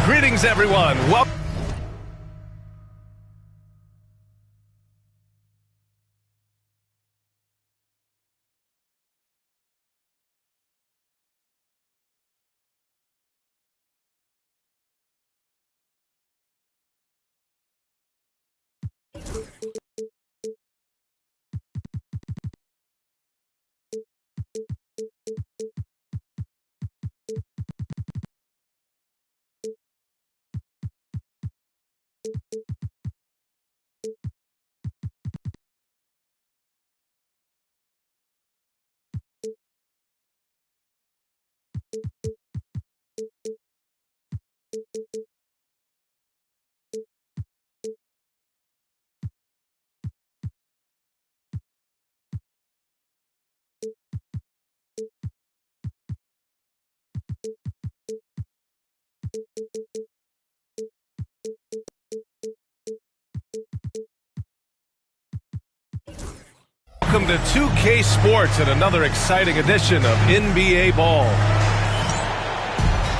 Greetings, everyone. Welcome. Welcome to 2K Sports and another exciting edition of NBA Ball.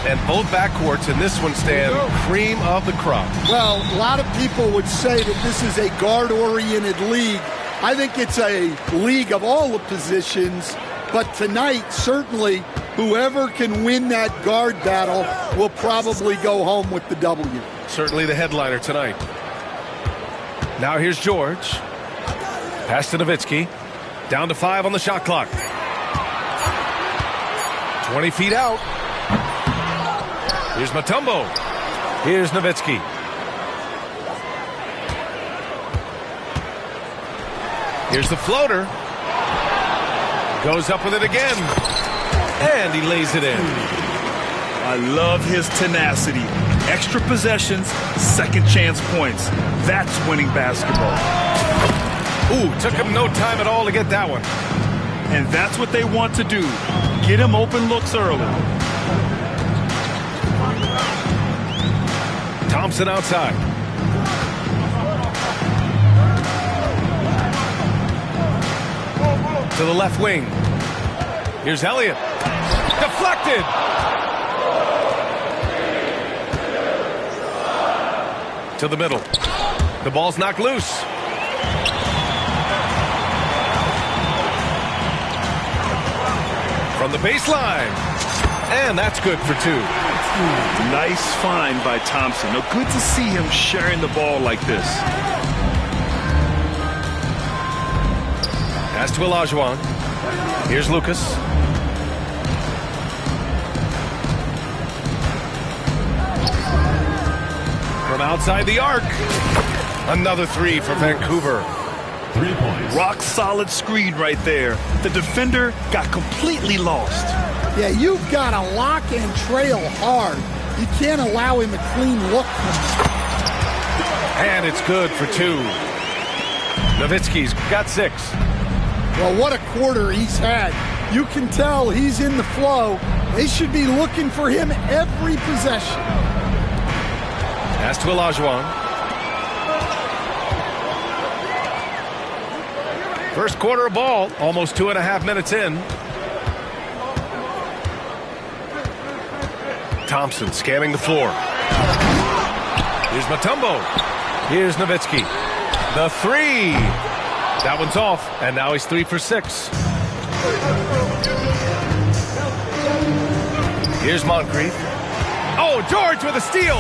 And both backcourts in this one stand cream of the crop. Well, a lot of people would say that this is a guard-oriented league. I think it's a league of all the positions, but tonight, certainly, whoever can win that guard battle will probably go home with the W. Certainly the headliner tonight. Now here's George. Pass to Nowitzki. Down to 5 on the shot clock. 20 feet out. Here's Mutombo. Here's Nowitzki. Here's the floater. Goes up with it again. And he lays it in. I love his tenacity. Extra possessions, second chance points. That's winning basketball. Ooh, took him no time at all to get that one. And that's what they want to do. Get him open looks early. Thompson outside. To the left wing. Here's Elliott. Deflected. To the middle. The ball's knocked loose. From the baseline. And that's good for 2. Nice find by Thompson. No, good to see him sharing the ball like this. Pass to Olajuwon. Here's Lucas. From outside the arc. Another 3 for Vancouver. 3 points. Rock solid screen right there. The defender got completely lost. Yeah, you've got to lock and trail hard. You can't allow him a clean look. And it's good for 2. Nowitzki's got 6. Well, what a quarter he's had. You can tell he's in the flow. They should be looking for him every possession. Pass to Olajuwon. First quarter of ball, almost 2.5 minutes in. Thompson scanning the floor. Here's Mutombo. Here's Nowitzki. The three. That one's off, and now he's 3 for 6. Here's Moncrief. Oh, George with a steal.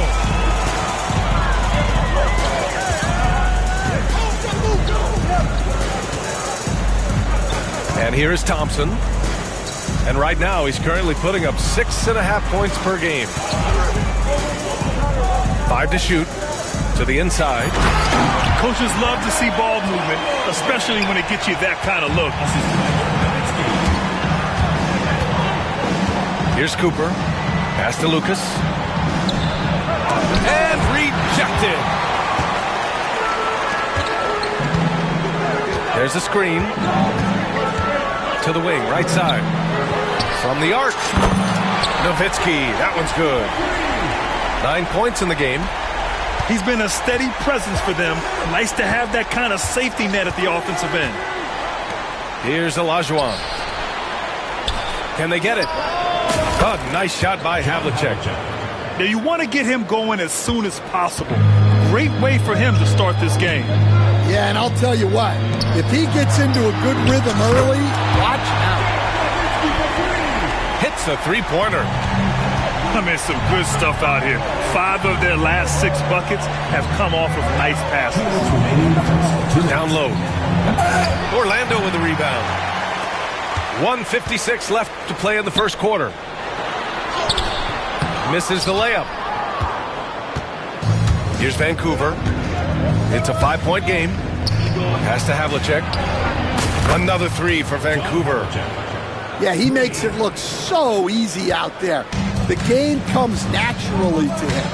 And here is Thompson. And right now, he's currently putting up 6.5 points per game. 5 to shoot. To the inside. Coaches love to see ball movement, especially when it gets you that kind of look. Here's Cooper. Pass to Lucas. And rejected. There's a screen. To the wing, right side. From the arc. Nowitzki. That one's good. 9 points in the game. He's been a steady presence for them. Nice to have that kind of safety net at the offensive end. Here's Olajuwon. Can they get it? Oh, nice shot by Havlicek. Now you want to get him going as soon as possible. Great way for him to start this game. Yeah, and I'll tell you what. If he gets into a good rhythm early, watch out. Hits a three-pointer. I mean, some good stuff out here. 5 of their last 6 buckets have come off of nice passes. Down low. Orlando with the rebound. 1:56 left to play in the first quarter. Misses the layup. Here's Vancouver. It's a 5-point game. Pass to Havlicek. Another 3 for Vancouver. Yeah, he makes it look so easy out there. The game comes naturally to him.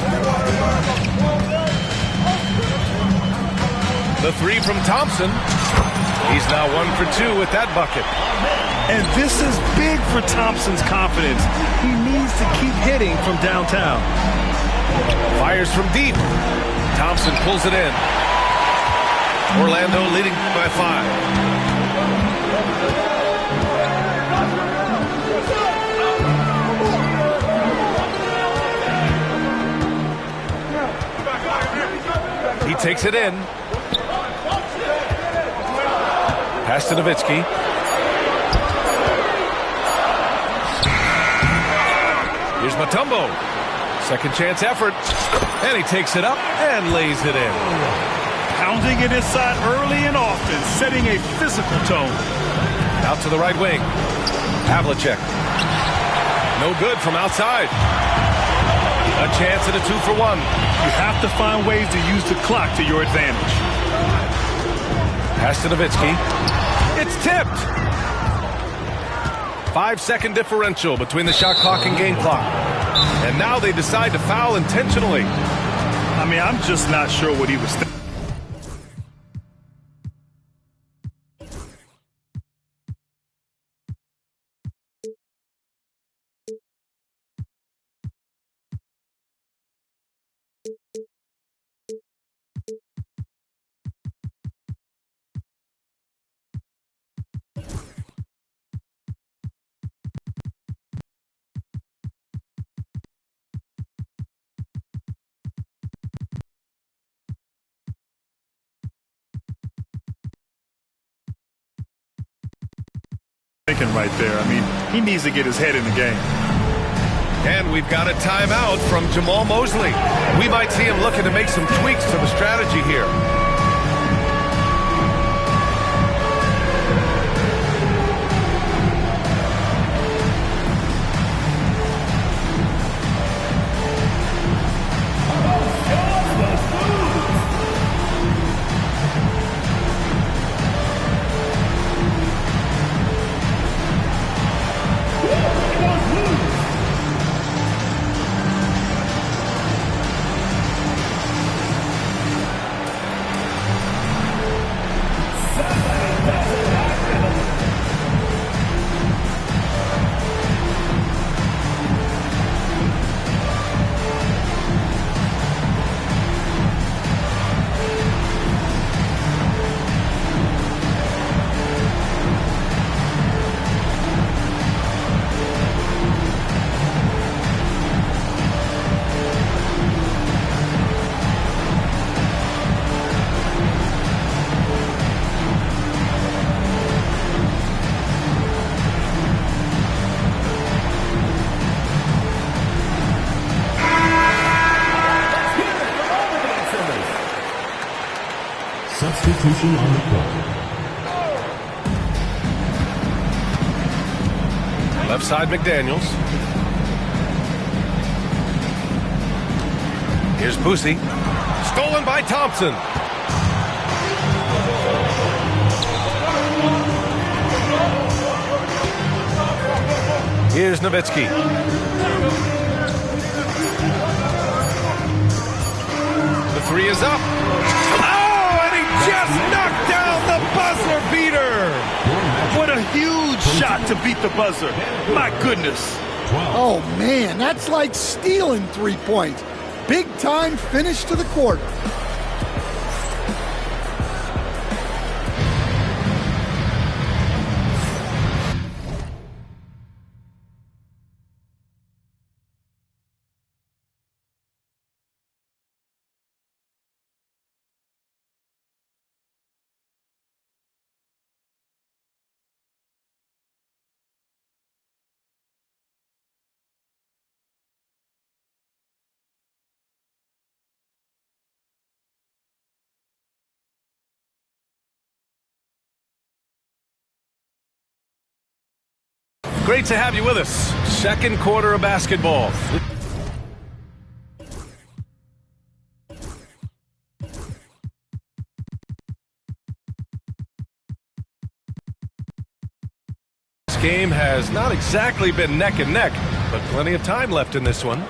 The 3 from Thompson. He's now 1 for 2 with that bucket. And this is big for Thompson's confidence. He needs to keep hitting from downtown. Fires from deep. Thompson pulls it in. Orlando leading by 5. He takes it in. Pass to Nowitzki. Here's Mutombo. Second chance effort. And he takes it up and lays it in. Pounding it inside early and often, setting a physical tone. Out to the right wing. Havlicek. No good from outside. A chance at a 2 for 1. You have to find ways to use the clock to your advantage. Pass to Nowitzki. It's tipped. 5-second differential between the shot clock and game clock. And now they decide to foul intentionally. I mean, I'm just not sure what he was thinking. Right there. I mean, he needs to get his head in the game. And we've got a timeout from Jamal Mosley. We might see him looking to make some tweaks to the strategy here. Action on the court. Left side McDaniels. Here's Boosie. Stolen by Thompson. Here's Nowitzki. The three is up. Oh, and he just knocked down the buzzer beater. What a huge shot to beat the buzzer. My goodness. Oh, man, that's like stealing 3 points. Big time finish to the quarter. Great to have you with us. Second quarter of basketball. This game has not exactly been neck and neck, but plenty of time left in this one.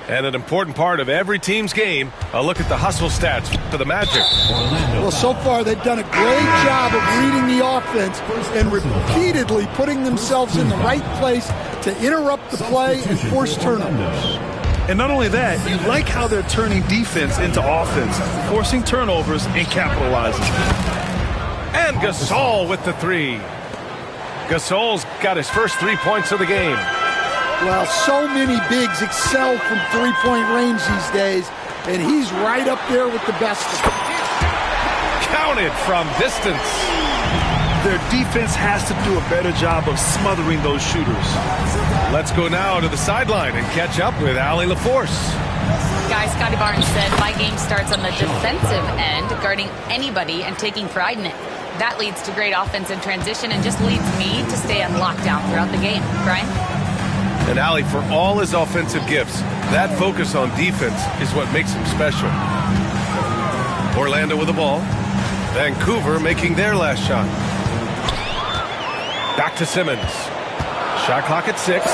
And an important part of every team's game, a look at the hustle stats for the Magic. Well, so far they've done a great job of reading the offense and repeatedly putting themselves in the right place to interrupt the play and force turnovers. And not only that, you like how they're turning defense into offense, forcing turnovers and capitalizing. And Gasol with the three. Gasol's got his first 3 points of the game. Well, so many bigs excel from three-point range these days, and he's right up there with the best of them. Counted from distance. Their defense has to do a better job of smothering those shooters. Let's go now to the sideline and catch up with Allie LaForce. Guys, Scotty Barnes said, my game starts on the defensive end, guarding anybody and taking pride in it. That leads to great offense in transition and just leads me to stay on lockdown throughout the game. Brian? And Allie, for all his offensive gifts, that focus on defense is what makes him special. Orlando with the ball. Vancouver making their last shot. Back to Simmons. Shot clock at 6.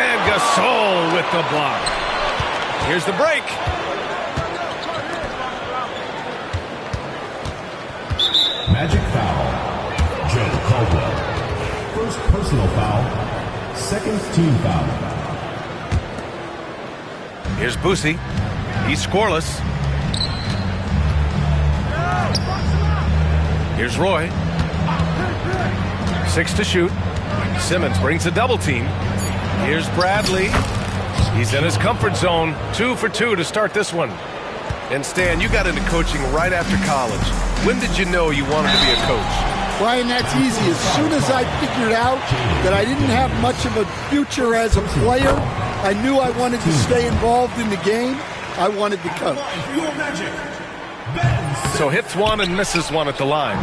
And Gasol with the block. Here's the break. Magic foul. Joe Caldwell. First personal foul. Second team foul. Here's Boosie. He's scoreless. Here's Roy. 6 to shoot. Simmons brings a double team. Here's Bradley. He's in his comfort zone. 2 for 2 to start this one. And Stan, you got into coaching right after college. When did you know you wanted to be a coach? Brian, that's easy. As soon as I figured out that I didn't have much of a future as a player, I knew I wanted to stay involved in the game. I wanted to coach. So hits one and misses one at the line.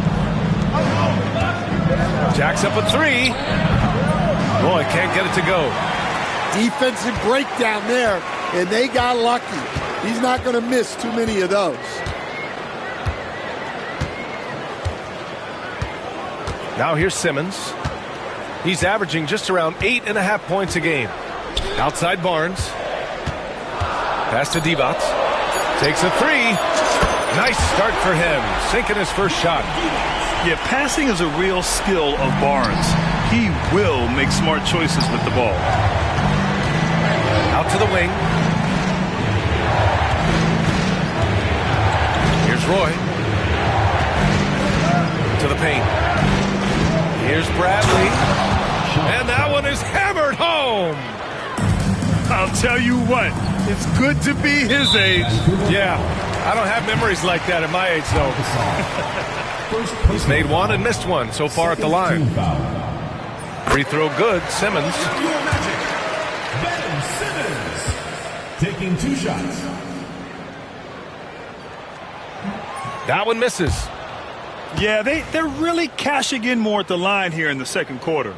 Jacks up a 3. Boy, can't get it to go. Defensive breakdown there, and they got lucky. He's not going to miss too many of those. Now here's Simmons. He's averaging just around 8.5 points a game. Outside Barnes. Pass to Divac. Takes a 3. Nice start for him. Sinking his first shot. Yeah, passing is a real skill of Barnes. He will make smart choices with the ball. Out to the wing. Here's Roy. To the paint. Here's Bradley. And that one is hammered home. I'll tell you what, it's good to be his age. Yeah, I don't have memories like that at my age, though. He's made one and missed one so far at the line. Free throw good, Simmons. Ben Simmons taking 2 shots. That one misses. Yeah, they're really cashing in more at the line here in the second quarter.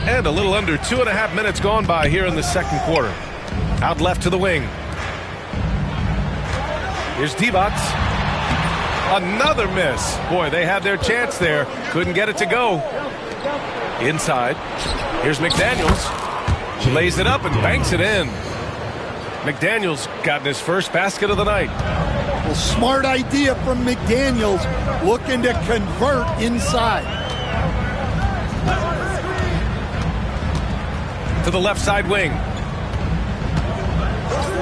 And a little under 2.5 minutes gone by here in the second quarter. Out left to the wing. Here's Divac. Another miss. Boy, they had their chance there. Couldn't get it to go. Inside. Here's McDaniels. Lays it up and banks it in. McDaniels gotten his first basket of the night. Well, smart idea from McDaniels, looking to convert inside. To the left side wing.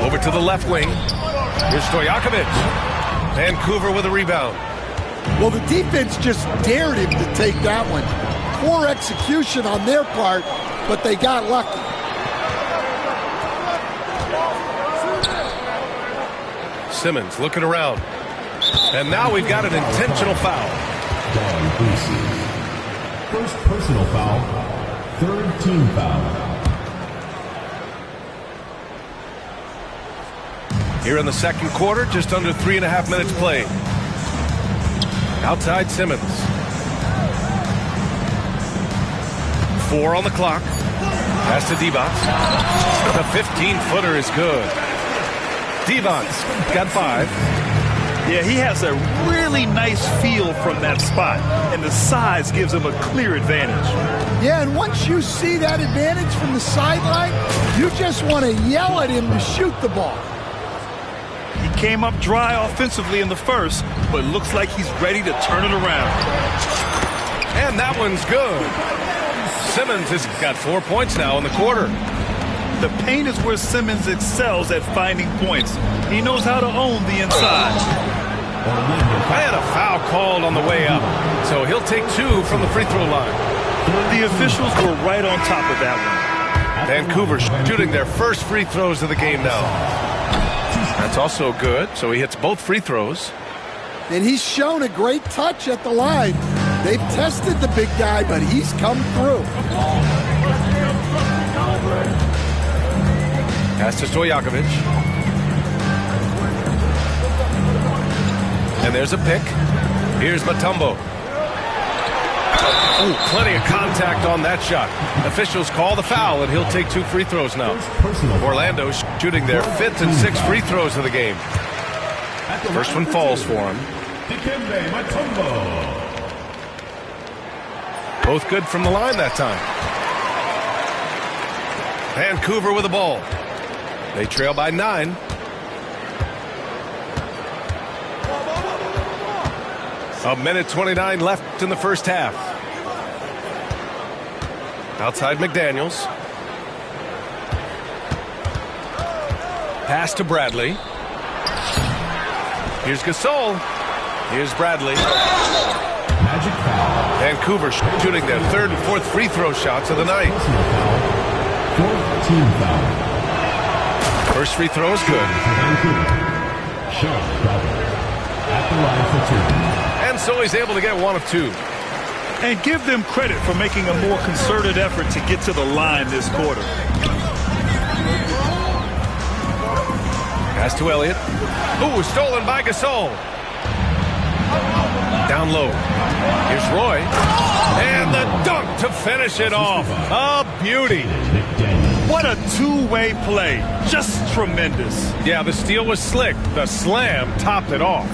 Over to the left wing. Here's Stojakovic. Vancouver with a rebound. Well, the defense just dared him to take that one. Poor execution on their part, but they got lucky. Simmons looking around. And now we've got an intentional foul. First personal foul. Third team foul. Here in the second quarter, just under 3.5 minutes played. Outside Simmons. 4 on the clock. Pass to Divac. The 15-footer is good. Divac got 5. Yeah, he has a really nice feel from that spot, and the size gives him a clear advantage. Yeah, and once you see that advantage from the sideline, you just want to yell at him to shoot the ball. He came up dry offensively in the first, but looks like he's ready to turn it around. And that one's good. Simmons has got 4 points now in the quarter. The paint is where Simmons excels at finding points. He knows how to own the inside. And a foul called on the way up. So he'll take 2 from the free throw line. The officials were right on top of that one. Vancouver shooting their first free throws of the game now. That's also good, so he hits both free throws. And he's shown a great touch at the line. They've tested the big guy, but he's come through. Pass to Stojakovic. And there's a pick. Here's Mutombo. Ooh, plenty of contact on that shot. Officials call the foul, and he'll take 2 free throws now. Orlando shooting their 5th and 6th free throws of the game. First one falls for him. Both good from the line that time. Vancouver with the ball. They trail by 9. A minute 29 left in the first half. Outside McDaniels. Pass to Bradley. Here's Gasol. Here's Bradley. Magic foul. Vancouver shooting their 3rd and 4th free throw shots of the night. Fourth team foul. First free throw is good. Shot double. At the line for 2. And so he's able to get 1 of 2. And give them credit for making a more concerted effort to get to the line this quarter. Pass to Elliott. Ooh, stolen by Gasol. Down low. Here's Roy. And the dunk to finish it off. A beauty. What a two-way play. Just tremendous. Yeah, the steal was slick. The slam topped it off.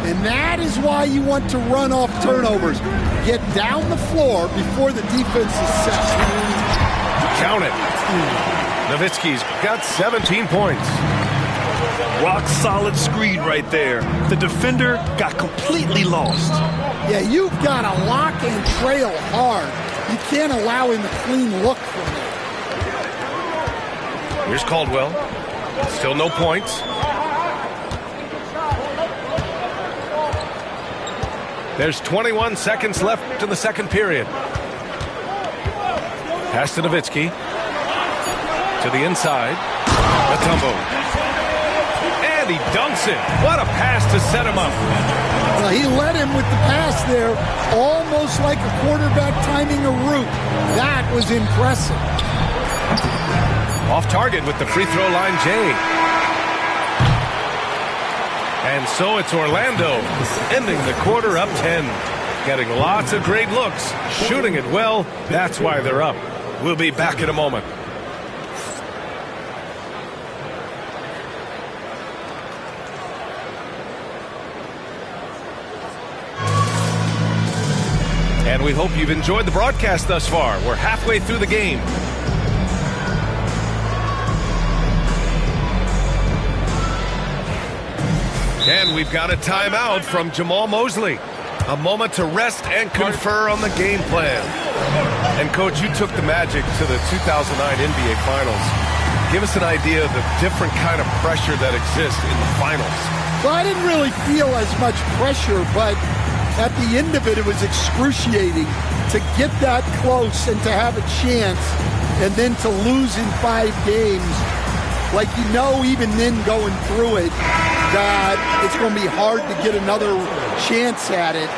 And that is why you want to run off turnovers. Get down the floor before the defense is set. Count it. Nowitzki's got 17 points. Rock solid screen right there. The defender got completely lost. Yeah, you've got to lock and trail hard. You can't allow him a clean look from there. Here's Caldwell. Still no points. There's 21 seconds left in the second period. Pass to Nowitzki. To the inside. Mutombo. And he dunks it. What a pass to set him up. Well, he led him with the pass there, almost like a quarterback timing a route. That was impressive. Off target with the free throw line, Jay. And so it's Orlando, ending the quarter up 10. Getting lots of great looks, shooting it well. That's why they're up. We'll be back in a moment. And we hope you've enjoyed the broadcast thus far. We're halfway through the game. And we've got a timeout from Jamal Mosley. A moment to rest and confer on the game plan. And, Coach, you took the Magic to the 2009 NBA Finals. Give us an idea of the different kind of pressure that exists in the finals. Well, I didn't really feel as much pressure, but at the end of it, it was excruciating to get that close and to have a chance and then to lose in 5 games. Like, even then going through it, that it's going to be hard to get another chance at it.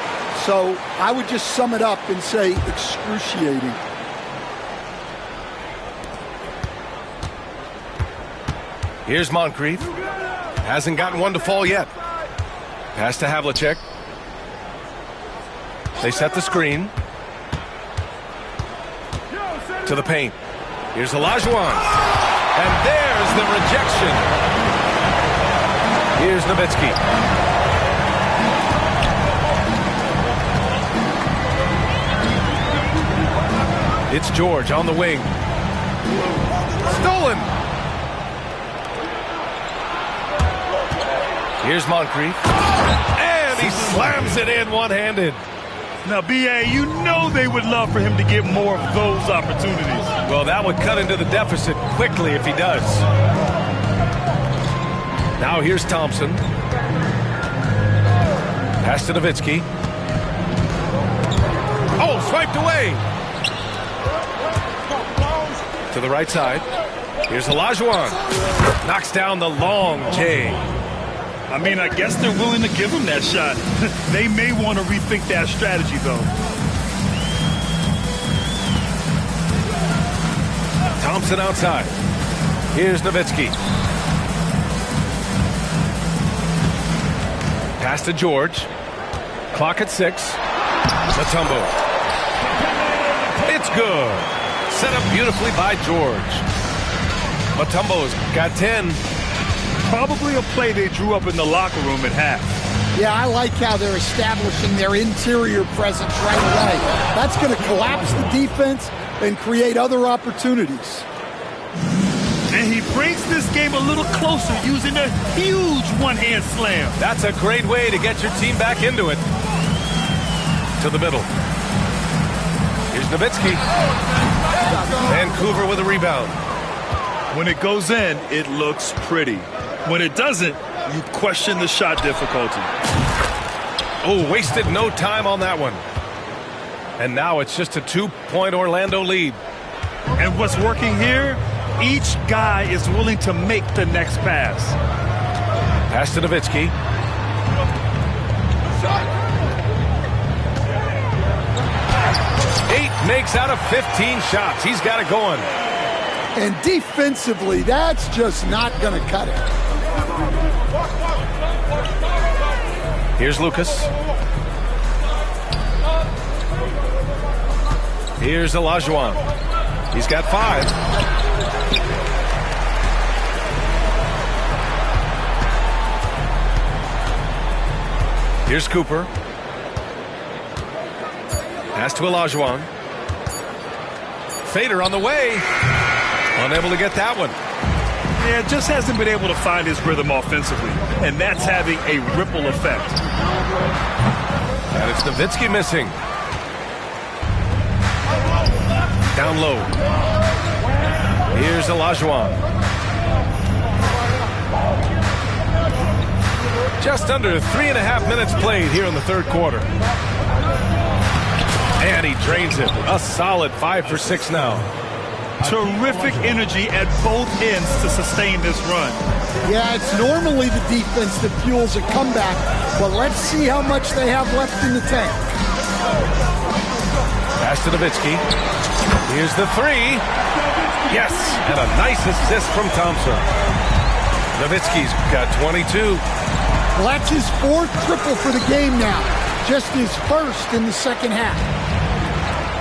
So I would just sum it up and say excruciating. Here's Moncrief. Hasn't gotten one to fall yet. Pass to Havlicek. They set the screen. To the paint. Here's Olajuwon. And there's the rejection. Here's Nowitzki. It's George on the wing. Stolen. Here's Moncrief. And he slams it in one-handed. Now, B.A., you know they would love for him to get more of those opportunities. Well, that would cut into the deficit quickly if he does. Now here's Thompson. Pass to Nowitzki. Oh, swiped away. To the right side. Here's Olajuwon. Knocks down the long J. I mean, I guess they're willing to give him that shot. They may want to rethink that strategy, though. Thompson outside. Here's Nowitzki. Pass to George. Clock at 6. Mutombo. It's good. Set up beautifully by George. Mutombo's got 10. Probably a play they drew up in the locker room at half. Yeah, I like how they're establishing their interior presence right away. That's going to collapse the defense and create other opportunities. And he brings this game a little closer using a huge one-hand slam. That's a great way to get your team back into it. To the middle. Here's Nowitzki. Vancouver with a rebound. When it goes in, it looks pretty. When it doesn't, you question the shot difficulty. Oh, wasted no time on that one. And now it's just a 2-point Orlando lead. And what's working here? Each guy is willing to make the next pass. Pass to Nowitzki. Eight makes out of 15 shots. He's got it going. And defensively, that's just not going to cut it. Here's Lucas. Here's Olajuwon. He's got 5. Here's Cooper. Pass to Olajuwon. Fader on the way. Unable to get that one. Yeah, just hasn't been able to find his rhythm offensively, and that's having a ripple effect. And it's Nowitzki missing. Down low. Here's Olajuwon. Just under 3.5 minutes played here in the third quarter. And he drains it. A solid 5 for 6 now. Terrific energy at both ends to sustain this run. Yeah, it's normally the defense that fuels a comeback, but let's see how much they have left in the tank. Pass to Nowitzki. Here's the 3. Yes, and a nice assist from Thompson. Nowitzki's got 22. Well, that's his 4th triple for the game now. Just his 1st in the second half.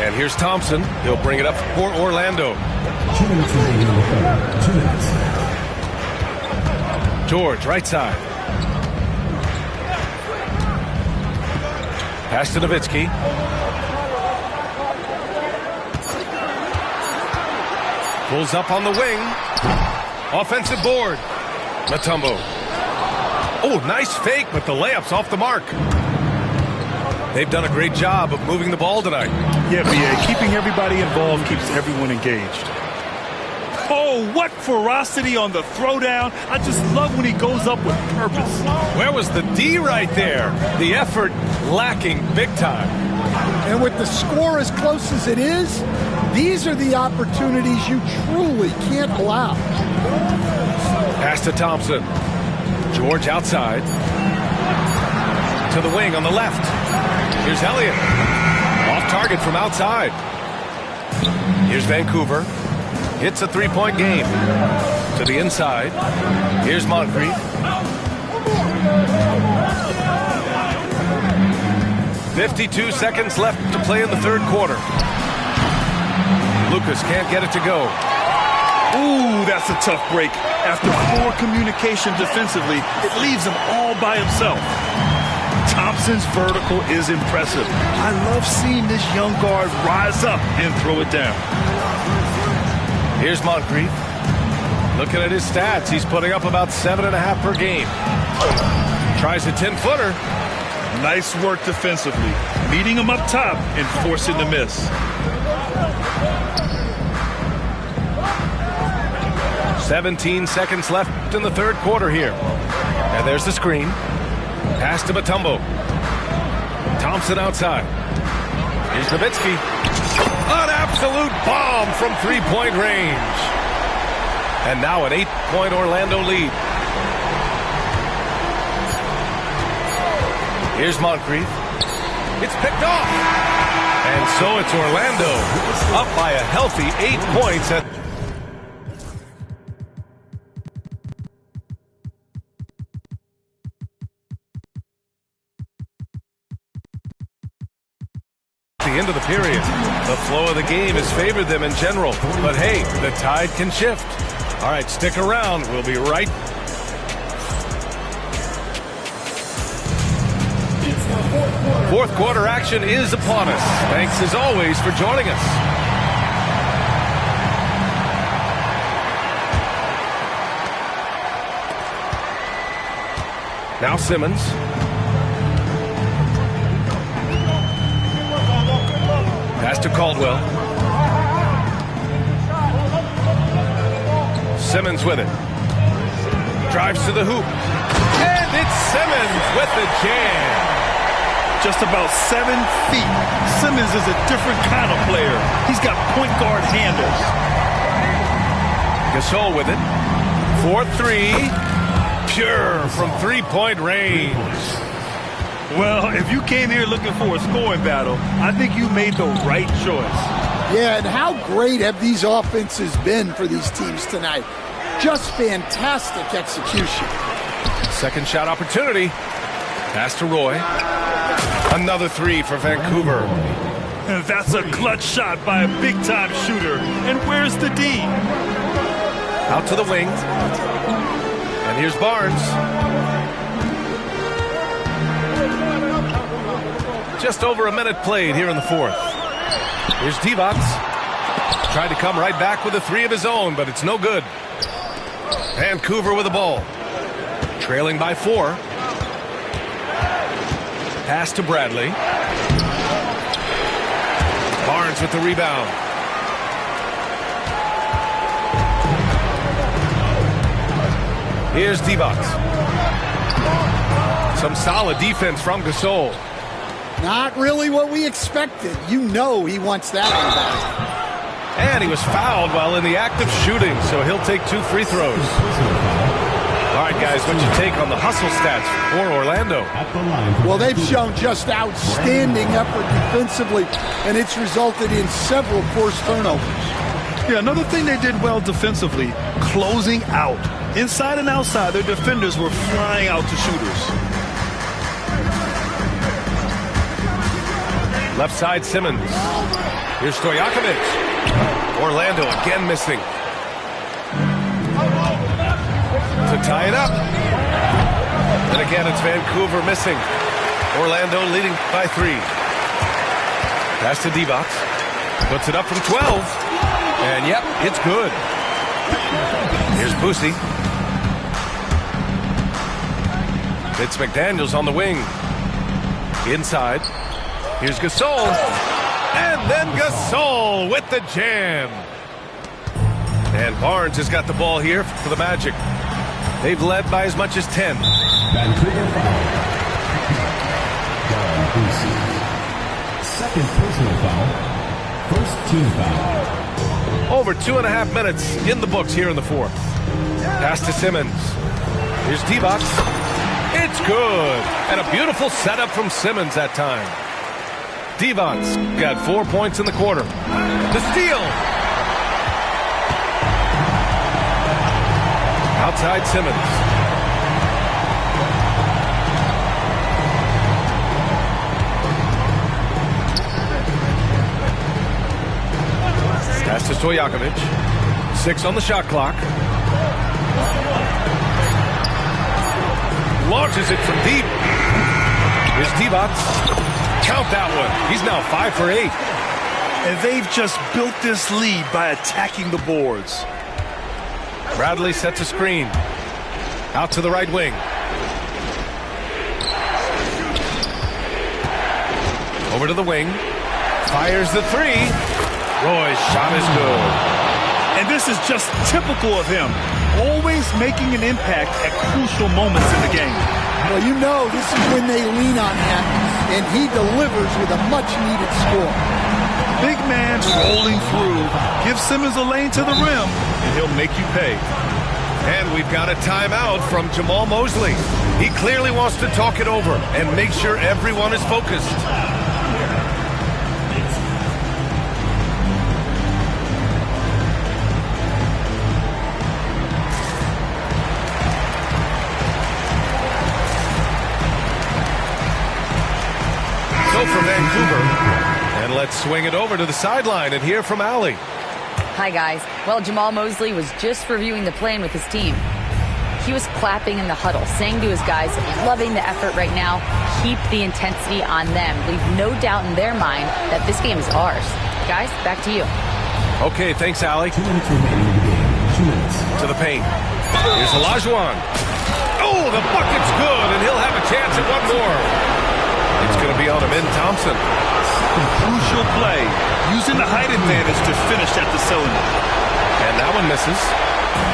And here's Thompson. He'll bring it up for Orlando. 2 minutes remaining in the third. 2 minutes. George, right side. Pass to Nowitzki. Pulls up on the wing. Offensive board. Mutombo. Oh, nice fake, but the layup's off the mark. They've done a great job of moving the ball tonight. Yeah, B.A. Keeping everybody involved keeps everyone engaged. Oh, what ferocity on the throwdown. I just love when he goes up with purpose. Where was the D right there? The effort lacking big time. And with the score as close as it is, these are the opportunities you truly can't allow. Pass to Thompson. George outside. To the wing on the left. Here's Elliott. Off target from outside. Here's Vancouver. Hits a three-point game. To the inside. Here's Moncrief. 52 seconds left to play in the third quarter. Lucas can't get it to go. Ooh, that's a tough break. After poor communication defensively, it leaves him all by himself. Thompson's vertical is impressive. I love seeing this young guard rise up and throw it down. Here's Moncrief. Looking at his stats, he's putting up about 7.5 per game. Tries a 10-footer. Nice work defensively, meeting him up top and forcing the miss. "17 seconds left in the third quarter here. And there's the screen. Pass to Mutombo. Thompson outside. Here's Nowitzki. An absolute bomb from three-point range. And now an 8-point Orlando lead. Here's Moncrief. It's picked off. And so it's Orlando up by a healthy 8 points at the end of the period. The flow of the game has favored them in general. But hey, the tide can shift. All right, stick around. We'll be right back. Fourth quarter action is upon us. Thanks as always for joining us. Now Simmons. Pass to Caldwell. Simmons with it. Drives to the hoop. And it's Simmons with the jam. Just about 7 feet. Simmons is a different kind of player. He's got point guard handles. Gasol with it. 4-3. Pure from three-point range. Well, if you came here looking for a scoring battle, I think you made the right choice. Yeah, and how great have these offenses been for these teams tonight? Just fantastic execution. Second shot opportunity. Pass to Roy. Another three for Vancouver. And that's a clutch shot by a big-time shooter. And where's the D? Out to the wing. And here's Barnes. Just over a minute played here in the fourth. Here's Divac. Tried to come right back with a three of his own, but it's no good. Vancouver with the ball. Trailing by 4. Pass to Bradley. Barnes with the rebound. Here's Divac. Some solid defense from Gasol. Not really what we expected. You know he wants that on the basket. And he was fouled while in the act of shooting, so he'll take 2 free throws. All right, guys, what's your take on the hustle stats for Orlando? Well, they've shown just outstanding effort defensively, and it's resulted in several forced turnovers. Yeah, another thing they did well defensively, closing out. Inside and outside, their defenders were flying out to shooters. Left side, Simmons. Here's Stojakovic. Orlando again missing. To tie it up. And again, it's Vancouver missing. Orlando leading by 3. Pass to Divac. Puts it up from 12. And yep, it's good. Here's Boosie. It's McDaniels on the wing. Inside. Here's Gasol. And then Gasol with the jam. And Barnes has got the ball here for the Magic. They've led by as much as 10. Vancouver foul. Second personal foul. First team foul. Over 2.5 minutes in the books here in the fourth. Pass to Simmons. Here's Divac. It's good. And a beautiful setup from Simmons that time. Divac's got 4 points in the quarter. The steal. Outside Simmons. Pass to Stojakovic. 6 on the shot clock. Launches it from deep. Here's Divac. Count that one. He's now 5 for 8. And they've just built this lead by attacking the boards. Bradley sets a screen. Out to the right wing. Over to the wing. Fires the 3. Roy's shot is good. And this is just typical of him. Always making an impact at crucial moments in the game. Well, you know this is when they lean on him, and he delivers with a much-needed score. Big man rolling through. Give Simmons a lane to the rim, and he'll make you pay. And we've got a timeout from Jamal Mosley. He clearly wants to talk it over and make sure everyone is focused. So for Vancouver, and let's swing it over to the sideline and hear from Allie. Hi, guys. Well, Jamal Mosley was just reviewing the plan with his team. He was clapping in the huddle, saying to his guys, loving the effort right now, keep the intensity on them. Leave no doubt in their mind that this game is ours. Guys, back to you. Okay, thanks, Allie. 2 minutes remaining in the game. 2 minutes. To the paint. Here's Olajuwon. Oh, the bucket's good, and he'll have a chance at one more. It's going to be on him in Thompson. Crucial play, using the height advantage to finish at the cylinder. And that one misses.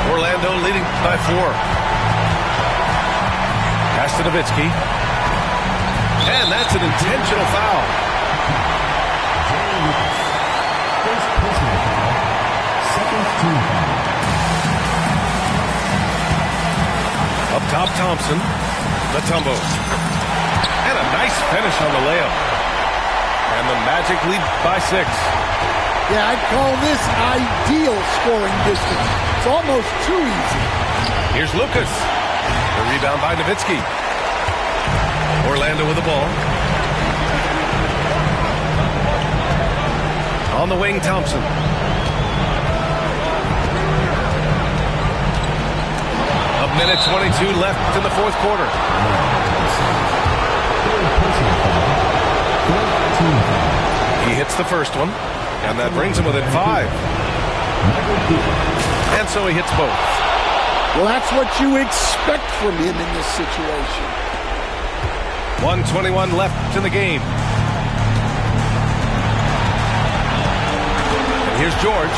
Orlando leading by 4. Pass to Nowitzki. And that's an intentional foul. First personal foul. Second team foul. Up top, Thompson. Mutombo. And a nice finish on the layup. And the Magic lead by 6. Yeah, I'd call this ideal scoring distance. It's almost too easy. Here's Lucas. The rebound by Nowitzki. Orlando with the ball. On the wing, Thompson. A minute 22 left in the fourth quarter. He hits the first one, and that brings him within 5. And so he hits both. Well, that's what you expect from him in this situation. 1:21 left in the game. And here's George.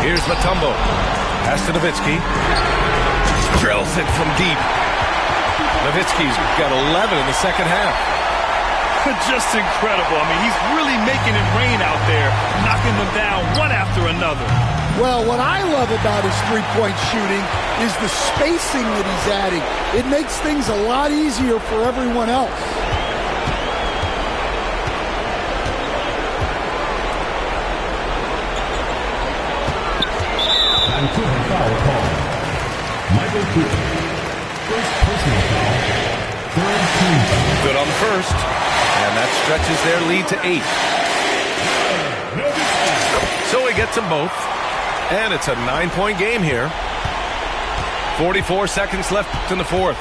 Here's Mutombo. Pass to Nowitzki. Drills it from deep. Nowitzki's got 11 in the second half. Just incredible. I mean, he's really making it rain out there, knocking them down one after another. Well, what I love about his three-point shooting is the spacing that he's adding. It makes things a lot easier for everyone else. equipment foul call. Michael Cooper. First personal foul. Third team foul. Good on the first. And that stretches their lead to 8. So he gets them both. And it's a 9-point game here. 44 seconds left in the fourth.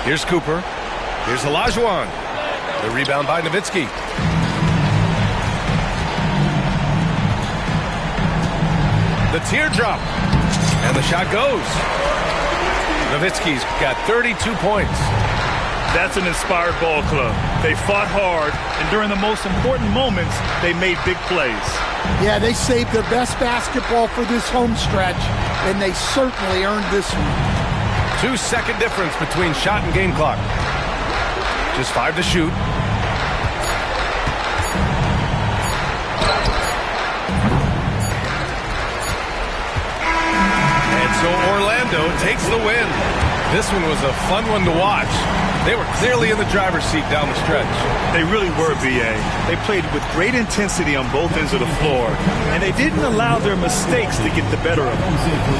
Here's Cooper. Here's Olajuwon. The rebound by Nowitzki. The teardrop. And the shot goes. Nowitzki's got 32 points. That's an inspired ball club. They fought hard, and during the most important moments, they made big plays. Yeah, they saved their best basketball for this home stretch, and they certainly earned this one. 2-second difference between shot and game clock. Just 5 to shoot. And so Orlando takes the win. This one was a fun one to watch. They were clearly in the driver's seat down the stretch. They really were, B.A. They played with great intensity on both ends of the floor, and they didn't allow their mistakes to get the better of them.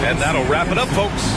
And that'll wrap it up, folks.